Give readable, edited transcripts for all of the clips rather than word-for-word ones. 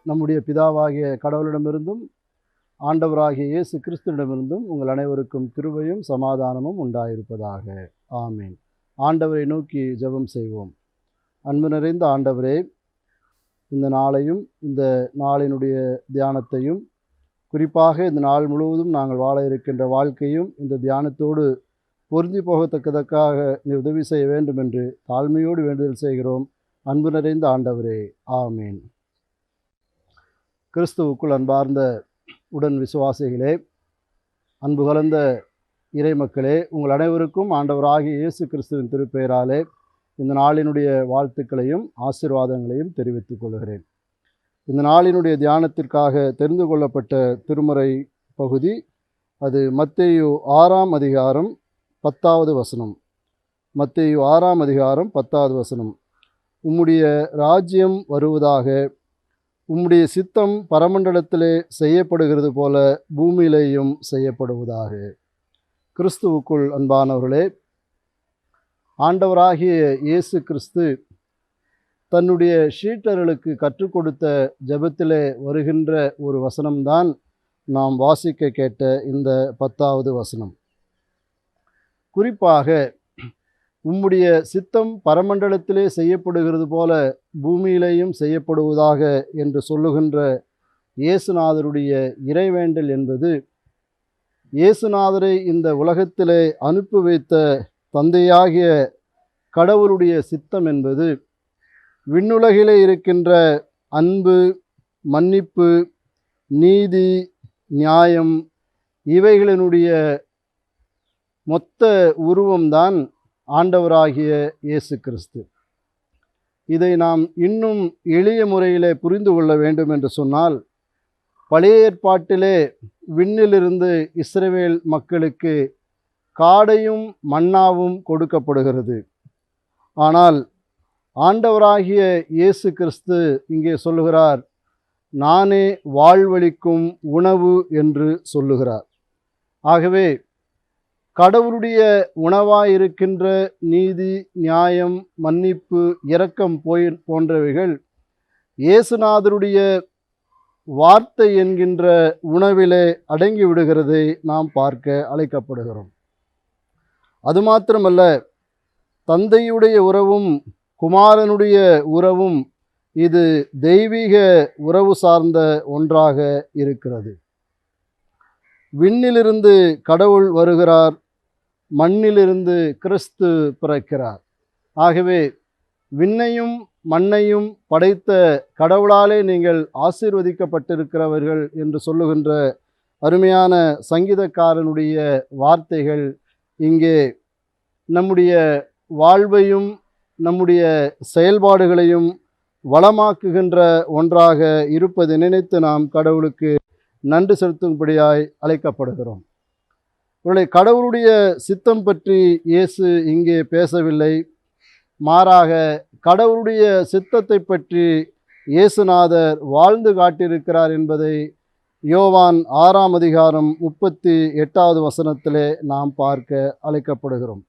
நம்முடைய பிதாவாகிய கடவுளிடமிருந்தும் ஆண்டவராகிய இயேசு கிறிஸ்துவிடமிருந்தும் உங்கள் அனைவருக்கும் கிருபையும் சமாதானமும் உண்டாயிருப்பதாக. ஆமீன். ஆண்டவரை நோக்கி ஜெபம் செய்வோம். அன்பு நிறைந்த ஆண்டவரே, இந்த நாளையும் இந்த நாளினுடைய தியானத்தையும், குறிப்பாக இந்த நாள் முழுவதும் நாங்கள் வாழ இருக்கின்ற வாழ்க்கையும் இந்த தியானத்தோடு பொருந்தி போகத்தக்கதற்காக நீ உதவி செய்ய வேண்டும் என்று தாழ்மையோடு வேண்டுதல் செய்கிறோம். அன்பு நிறைந்த ஆண்டவரே, ஆமீன். கிறிஸ்துவுக்குள் அன்பார்ந்த உடன் விசுவாசிகளே, அன்பு கலந்த இறைமக்களே, உங்கள் அனைவருக்கும் ஆண்டவராகிய இயேசு கிறிஸ்துவின் திருப்பெயராலே இந்த நாளினுடைய வாழ்த்துக்களையும் ஆசீர்வாதங்களையும் தெரிவித்துக் கொள்கிறேன். இந்த நாளினுடைய தியானத்திற்காக தெரிந்து கொள்ளப்பட்ட திருமறை பகுதி அது மத்தேயு 6ஆம் அதிகாரம் 10வது வசனம். மத்தேயு 6ஆம் அதிகாரம் 10வது வசனம். உம்முடைய ராஜ்யம் வருவதாக, உம்முடைய சித்தம் பரமண்டலத்திலே செய்யப்படுகிறது போல பூமியிலேயும் செய்யப்படுவதாக. கிறிஸ்துவுக்குள் அன்பானவர்களே, ஆண்டவராகிய இயேசு கிறிஸ்து தன்னுடைய சீடர்களுக்கு கற்றுக் கொடுத்த ஜெபத்திலே வருகின்ற ஒரு வசனம்தான் நாம் வாசிக்க கேட்ட இந்த 10வது வசனம். குறிப்பாக உம்முடைய சித்தம் பரமண்டலத்திலே செய்யப்படுகிறது போல பூமியிலேயும் செய்யப்படுவதாக என்று சொல்லுகின்ற இயேசுநாதருடைய இறைவேண்டல் என்பது, இயேசுநாதரை இந்த உலகத்திலே அனுப்பி வைத்த தந்தையாகிய கடவுளுடைய சித்தம் என்பது விண்ணுலகிலே இருக்கின்ற அன்பு, மன்னிப்பு, நீதி, நியாயம் இவைகளினுடைய மொத்த உருவம்தான் ஆண்டவராகிய இயேசு கிறிஸ்து. இதை நாம் இன்னும் எளிய முறையிலே புரிந்து கொள்ள வேண்டும் என்று சொன்னால், பழைய ஏற்பாட்டிலே விண்ணிலிருந்து இஸ்ரவேல் மக்களுக்கு காடையும் மன்னாவும் கொடுக்கப்படுகிறது. ஆனால் ஆண்டவராகிய இயேசு கிறிஸ்து இங்கே சொல்லுகிறார், நானே வாழ்வளிக்கும் உணவு என்று சொல்லுகிறார். ஆகவே கடவுளுடைய உணவாயிருக்கின்ற நீதி, நியாயம், மன்னிப்பு, இரக்கம் போன்றவைகள் இயேசுநாதருடைய வார்த்தை என்கின்ற உணவிலே அடங்கி விடுகிறதை நாம் பார்க்க அழைக்கப்படுகிறோம். அது மாத்திரமல்ல, தந்தையுடைய உறவும் குமாரனுடைய உறவும் இது தெய்வீக உறவு சார்ந்த ஒன்றாக இருக்கிறது. விண்ணிலிருந்து கடவுள் வருகிறார், மண்ணிலிருந்து கிறிஸ்து பிறக்கிறார். ஆகவே விண்ணையும் மண்ணையும் படைத்த கடவுளாலே நீங்கள் ஆசீர்வதிக்கப்பட்டிருக்கிறவர்கள் என்று சொல்லுகின்ற அருமையான சங்கீதக்காரனுடைய வார்த்தைகள் இங்கே நம்முடைய வாழ்வையும் நம்முடைய செயல்பாடுகளையும் வளமாக்குகின்ற ஒன்றாக இருப்பதை நினைத்து நாம் கடவுளுக்கு நன்றி செலுத்தும்படியாய் அழைக்கப்படுகிறோம். இவருடைய கடவுளுடைய சித்தம் பற்றி இயேசு இங்கே பேசவில்லை. மாறாக கடவுளுடைய சித்தத்தை பற்றி இயேசுநாதர் வாழ்ந்து காட்டியிருக்கிறார் என்பதை யோவான் 6ஆம் அதிகாரம் 38வது வசனத்திலே நாம் பார்க்க அழைக்கப்படுகிறோம்.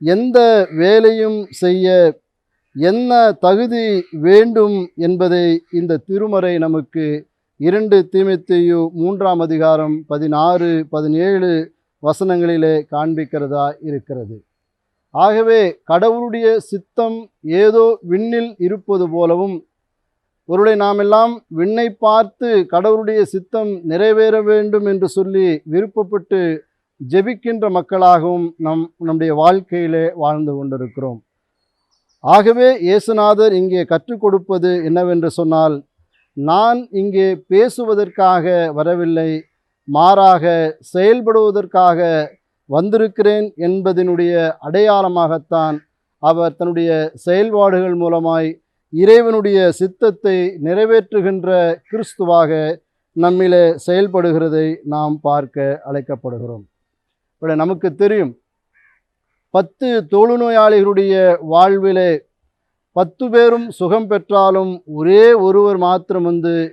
எந்த வேலையும் செய்ய என்ன தகுதி வேண்டும் என்பதை இந்த திருமறை நமக்கு 2 தீமோத்தேயு 3ஆம் அதிகாரம் 16, 17 வசனங்களிலே காண்பிக்கிறதா இருக்கிறது. ஆகவே கடவுளுடைய சித்தம் ஏதோ விண்ணில் இருப்பது போலவும், ஒருவேளை நாம் எல்லாம் விண்ணை பார்த்து கடவுளுடைய சித்தம் நிறைவேற வேண்டும் என்று சொல்லி விருப்பப்பட்டு ஜெபிக்கின்ற மக்களாகவும் நம்முடைய வாழ்க்கையிலே வாழ்ந்து கொண்டிருக்கிறோம். ஆகவே இயேசுநாதர் இங்கே கற்றுக் கொடுப்பது என்னவென்று சொன்னால், நான் இங்கே பேசுவதற்காக வரவில்லை, மாறாக செயல்படுவதற்காக வந்திருக்கிறேன் என்பதனுடைய அடையாளமாகத்தான் அவர் தன்னுடைய செயல்பாடுகள் மூலமாய் இறைவனுடைய சித்தத்தை நிறைவேற்றுகின்ற கிறிஸ்துவாக நம்மிலே செயல்படுகிறதை நாம் பார்க்க அழைக்கப்படுகிறோம். இப்படி நமக்கு தெரியும், 10 தொழுநோயாளிகளுடைய வாழ்விலே 10 பேரும் சுகம் பெற்றாலும் ஒரே ஒருவர் மாத்திரம்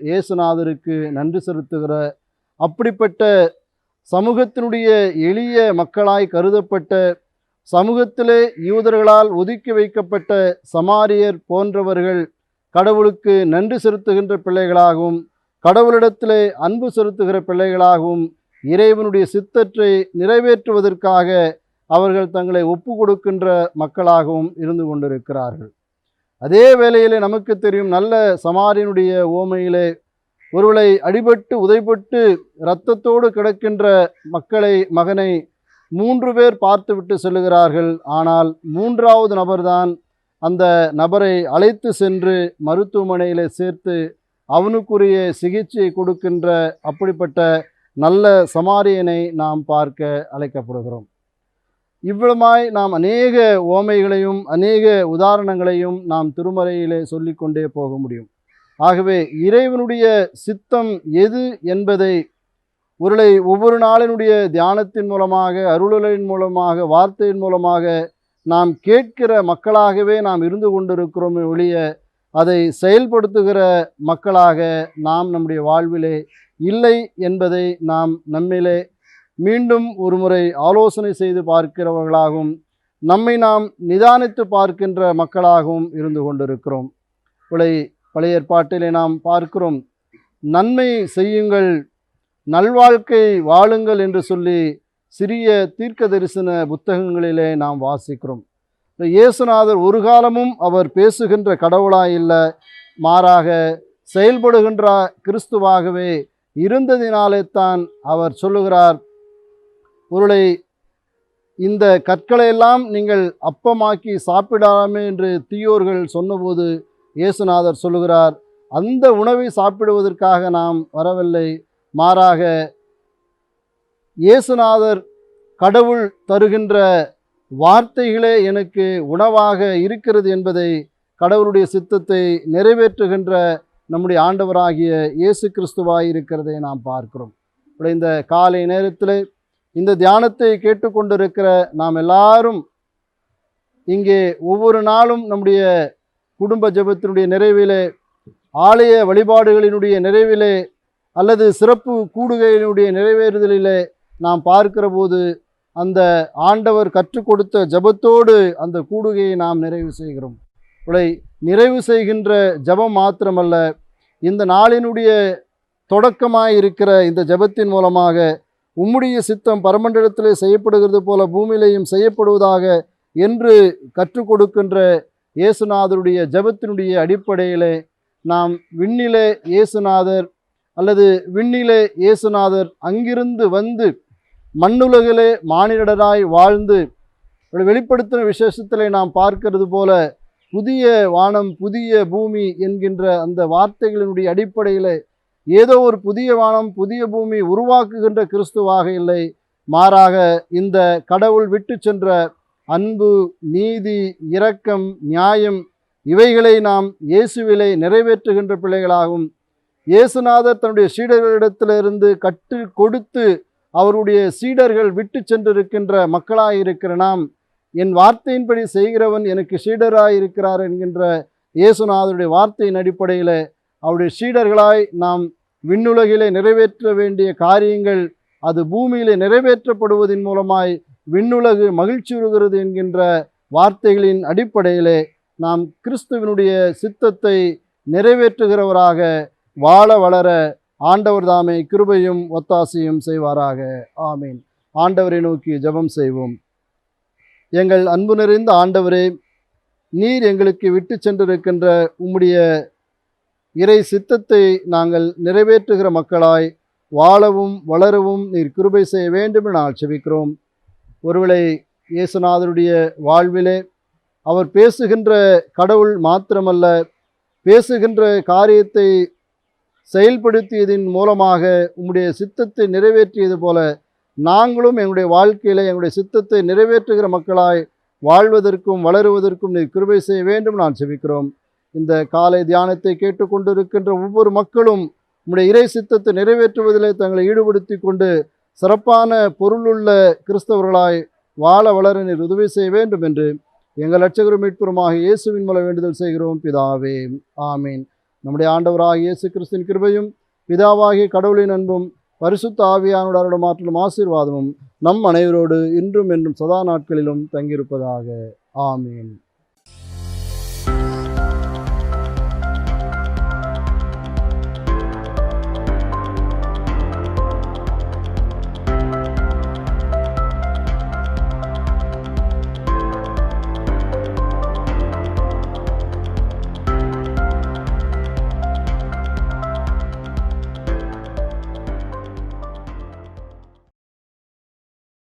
இயேசுநாதருக்கு நன்றி செலுத்துகிற, அப்படிப்பட்ட சமூகத்தினுடைய எளிய மக்களாய் கருதப்பட்ட, சமூகத்திலே யூதர்களால் ஒதுக்கி வைக்கப்பட்ட சமாரியர் போன்றவர்கள் கடவுளுக்கு நன்றி செலுத்துகின்ற பிள்ளைகளாகவும் கடவுளிடத்திலே அன்பு செலுத்துகிற பிள்ளைகளாகவும் இறைவனுடைய சித்தத்தை நிறைவேற்றுவதற்காக அவர்கள் தங்களை ஒப்பு கொடுக்கின்ற மக்களாகவும் இருந்து கொண்டிருக்கிறார்கள். அதே வேளையிலே நமக்கு தெரியும், நல்ல சமாரியனுடைய ஓமையிலே ஒருவளை அடிபட்டு உதைபட்டு இரத்தத்தோடு கிடக்கின்ற மகனை 3 பேர் பார்த்துவிட்டு செல்லுகிறார்கள். ஆனால் 3வது நபர்தான் அந்த நபரை அழைத்து சென்று மருத்துவமனையில் சேர்த்து அவனுக்குரிய சிகிச்சை கொடுக்கின்ற அப்படிப்பட்ட நல்ல சமாரியனை நாம் பார்க்க அழைக்கப்படுகிறோம். இவ்வளமாய் நாம் அநேக ஓமைகளையும் அநேக உதாரணங்களையும் நாம் திருமறையிலே சொல்லிக்கொண்டே போக முடியும். ஆகவே இறைவனுடைய சித்தம் எது என்பதை ஒவ்வொரு நாளினுடைய தியானத்தின் மூலமாக, அருளலின் மூலமாக, வார்த்தையின் மூலமாக நாம் கேட்கிற மக்களாகவே நாம் இருந்து கொண்டிருக்கிறோமே ஒழிய அதை செயல்படுத்துகிற மக்களாக நாம் நம்முடைய வாழ்விலே இல்லை என்பதை நாம் நம்மிலே மீண்டும் ஒரு முறை ஆலோசனை செய்து பார்க்கிறவர்களாகவும் நம்மை நாம் நிதானித்து பார்க்கின்ற மக்களாகவும் இருந்து கொண்டிருக்கிறோம். பழைய ஏற்பாட்டிலே நாம் பார்க்கிறோம், நன்மை செய்யுங்கள், நல்வாழ்க்கை வாழுங்கள் என்று சொல்லி சிறிய தீர்க்க தரிசன புத்தகங்களிலே நாம் வாசிக்கிறோம். இயேசுநாதர் ஒரு காலமும் அவர் பேசுகின்ற கடவுளாய் இல்லை, மாறாக செயல்படுகின்ற கிறிஸ்துவாகவே இருந்ததினாலே தான் அவர் சொல்லுகிறார், ஒருளை இந்த கற்களையெல்லாம் நீங்கள் அப்பமாக்கி சாப்பிடாமே என்று தீயோர்கள் சொன்னபோது இயேசுநாதர் சொல்லுகிறார், அந்த உணவை சாப்பிடுவதற்காக நாம் வரவில்லை, மாறாக இயேசுநாதர் கடவுள் தருகின்ற வார்த்தைகளே எனக்கு உணவாக இருக்கிறது என்பதை, கடவுளுடைய சித்தத்தை நிறைவேற்றுகின்ற நம்முடைய ஆண்டவராகிய இயேசு கிறிஸ்துவாய் இருக்கிறதை நாம் பார்க்கிறோம். இந்த காலை நேரத்தில் இந்த தியானத்தை கேட்டுக்கொண்டிருக்கிற நாம் எல்லாரும் இங்கே ஒவ்வொரு நாளும் நம்முடைய குடும்ப ஜெபத்தினுடைய நிறைவிலே, ஆலய வழிபாடுகளினுடைய நிறைவிலே அல்லது சிறப்பு கூடுகையினுடைய நிறைவேறுதலிலே நாம் பார்க்கிற போது அந்த ஆண்டவர் கற்றுக் கொடுத்த ஜெபத்தோடு அந்த கூடுகையை நாம் நிறைவு செய்கிறோம். நிறைவு செய்கின்ற ஜெபம் மாத்திரமல்ல, இந்த நாளினுடைய தொடக்கமாயிருக்கிற இந்த ஜெபத்தின் மூலமாக உம்முடைய சித்தம் பரமண்டலத்திலே செய்யப்படுகிறது போல பூமியிலேயும் செய்யப்படுவதாக என்று கற்றுக் கொடுக்கின்ற இயேசுநாதருடைய ஜெபத்தினுடைய அடிப்படையிலே நாம் விண்ணிலே இயேசுநாதர் அல்லது விண்ணிலே இயேசுநாதர் அங்கிருந்து வந்து மண்ணுலகிலே மானிடராய் வாழ்ந்து வெளிப்படுத்தின விசேஷத்திலே நாம் பார்க்கிறது போல புதிய வானம் புதிய பூமி என்கின்ற அந்த வார்த்தைகளினுடைய அடிப்படையில் ஏதோ ஒரு புதிய வானம் புதிய பூமி உருவாக்குகின்ற கிறிஸ்துவாக இல்லை, மாறாக இந்த கடவுள் விட்டு சென்ற அன்பு, நீதி, இரக்கம், நியாயம் இவைகளை நாம் இயேசுவிலே நிறைவேற்றுகின்ற பிள்ளைகளாகும். இயேசுநாதர் தன்னுடைய சீடர்களிடத்திலிருந்து கற்று கொடுத்து அவருடைய சீடர்கள் விட்டு சென்றிருக்கின்ற மக்களாயிருக்கிற நாம், என் வார்த்தையின்படி செய்கிறவன் எனக்கு சீடராயிருக்கிறார் என்கின்ற இயேசுநாதருடைய வார்த்தையின் அடிப்படையில் அவருடைய சீடர்களாய் நாம் விண்ணுலகிலே நிறைவேற்ற வேண்டிய காரியங்கள் அது பூமியிலே நிறைவேற்றப்படுவதன் மூலமாய் விண்ணுலகு மகிழ்ச்சியுறுகிறது என்கின்ற வார்த்தைகளின் அடிப்படையிலே நாம் கிறிஸ்துவினுடைய சித்தத்தை நிறைவேற்றுகிறவராக வாழ வளர ஆண்டவர் தாமே கிருபையும் ஒத்தாசையும் செய்வாராக. ஆமீன். ஆண்டவரை நோக்கி ஜெபம் செய்வோம். எங்கள் அன்பு நிறைந்த ஆண்டவரே, நீர் எங்களுக்கு விட்டு சென்றிருக்கின்ற உம்முடைய இறை சித்தத்தை நாங்கள் நிறைவேற்றுகிற மக்களாய் வாழவும் வளரவும் நீர் கிருபை செய்ய வேண்டும் என நான் செபிக்கிறோம். ஒருவேளை இயேசுநாதருடைய வாழ்விலே அவர் பேசுகின்ற கடவுள் மாத்திரமல்ல, பேசுகின்ற காரியத்தை செயல்படுத்தியதின் மூலமாக உம்முடைய சித்தத்தை நிறைவேற்றியது போல நாங்களும் எங்களுடைய வாழ்க்கையில் எங்களுடைய சித்தத்தை நிறைவேற்றுகிற மக்களாய் வாழ்வதற்கும் வளருவதற்கும் நீர் கிருபை செய்ய வேண்டும் நான் செபிக்கிறோம். இந்த காலை தியானத்தை கேட்டுக்கொண்டிருக்கின்ற ஒவ்வொரு மக்களும் உம்முடைய இறை சித்தத்தை நிறைவேற்றுவதிலே தங்களை ஈடுபடுத்தி கொண்டு சிறப்பான பொருளுள்ள கிறிஸ்தவர்களாய் வாழ வளர நீர் உதவி செய்ய வேண்டும் என்று எங்கள் இரட்சகரும் மீட்பருமாக இயேசுவின் மூலம் வேண்டுதல் செய்கிறோம் பிதாவே. ஆமீன். நம்முடைய ஆண்டவராகிய இயேசு கிறிஸ்துவின் கிருபையும் பிதாவாகிய கடவுளின் அன்பும் பரிசுத்த ஆவியானோட மாற்றலும் ஆசீர்வாதமும் நம் அனைவரோடு இன்றும் என்றும் சதா நாட்களிலும் தங்கியிருப்பதாக. ஆமீன்.